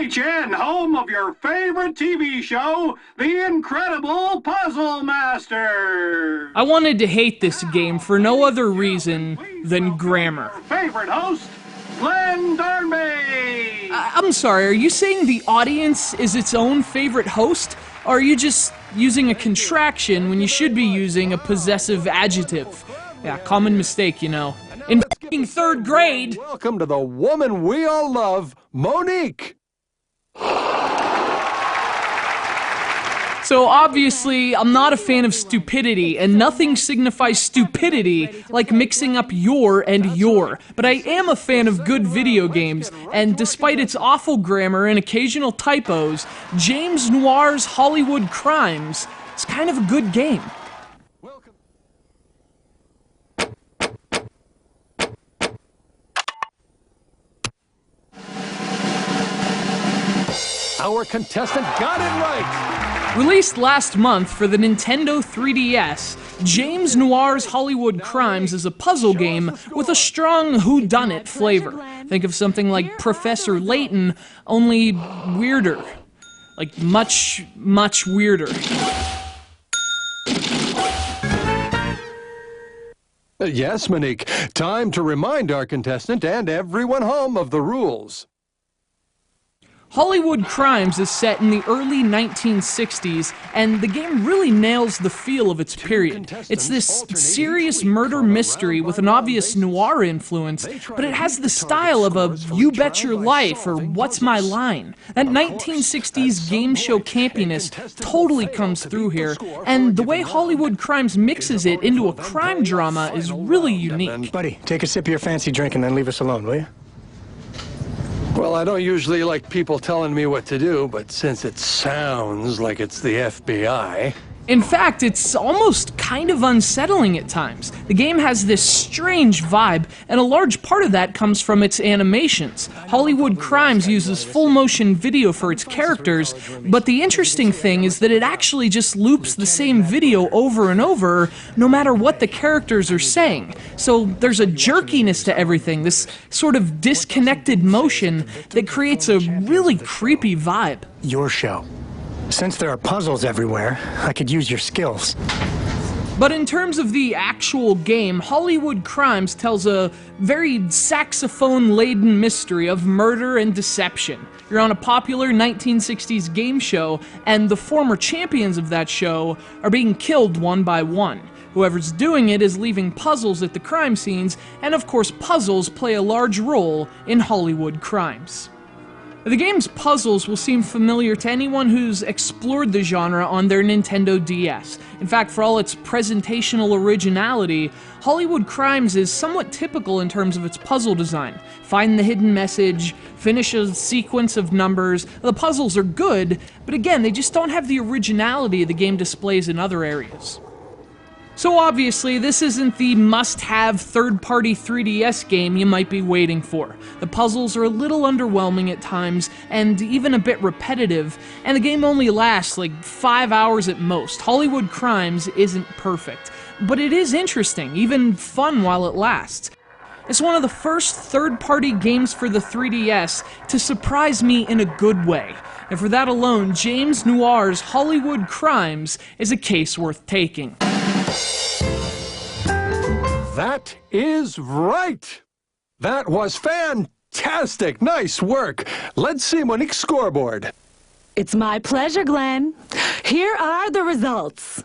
THN, home of your favorite TV show, The Incredible Puzzle Master. I wanted to hate this game for no other reason than grammar. Your favorite host, Glenn Darnby. I'm sorry, are you saying the audience is its own favorite host? Or are you just using a contraction when you should be using a possessive adjective? Yeah, common mistake, you know. In f***ing third grade. Welcome to the woman we all love, Monique. So obviously, I'm not a fan of stupidity, and nothing signifies stupidity like mixing up your and your. But I am a fan of good video games, and despite its awful grammar and occasional typos, James Noir's Hollywood Crimes is kind of a good game. Our contestant got it right! Released last month for the Nintendo 3DS, James Noir's Hollywood Crimes is a puzzle game with a strong whodunit flavor. Think of something like Professor Layton, only weirder. Like, much, much weirder. Yes, Monique. Time to remind our contestant and everyone home of the rules. Hollywood Crimes is set in the early 1960s, and the game really nails the feel of its period. It's this serious murder mystery with an obvious noir influence, but it has the style of a You Bet Your Life or What's My Line. That 1960s game show campiness totally comes through here, and the way Hollywood Crimes mixes it into a crime drama is really unique. Buddy, take a sip of your fancy drink and then leave us alone, will you? Well, I don't usually like people telling me what to do, but since it sounds like it's the FBI... In fact, it's almost kind of unsettling at times. The game has this strange vibe, and a large part of that comes from its animations. Hollywood Crimes uses full-motion video for its characters, but the interesting thing is that it actually just loops the same video over and over, no matter what the characters are saying. So there's a jerkiness to everything, this sort of disconnected motion that creates a really creepy vibe. Your show. Since there are puzzles everywhere, I could use your skills. But in terms of the actual game, Hollywood Crimes tells a very saxophone-laden mystery of murder and deception. You're on a popular 1960s game show, and the former champions of that show are being killed one by one. Whoever's doing it is leaving puzzles at the crime scenes, and of course puzzles play a large role in Hollywood Crimes. The game's puzzles will seem familiar to anyone who's explored the genre on their Nintendo DS. In fact, for all its presentational originality, Hollywood Crimes is somewhat typical in terms of its puzzle design. Find the hidden message, finish a sequence of numbers. The puzzles are good, but again, they just don't have the originality the game displays in other areas. So obviously, this isn't the must-have third-party 3DS game you might be waiting for. The puzzles are a little underwhelming at times, and even a bit repetitive, and the game only lasts like 5 hours at most. Hollywood Crimes isn't perfect, but it is interesting, even fun while it lasts. It's one of the first third-party games for the 3DS to surprise me in a good way, and for that alone, James Noir's Hollywood Crimes is a case worth taking. That is right! That was fantastic! Nice work! Let's see Monique's scoreboard. It's my pleasure, Glenn. Here are the results.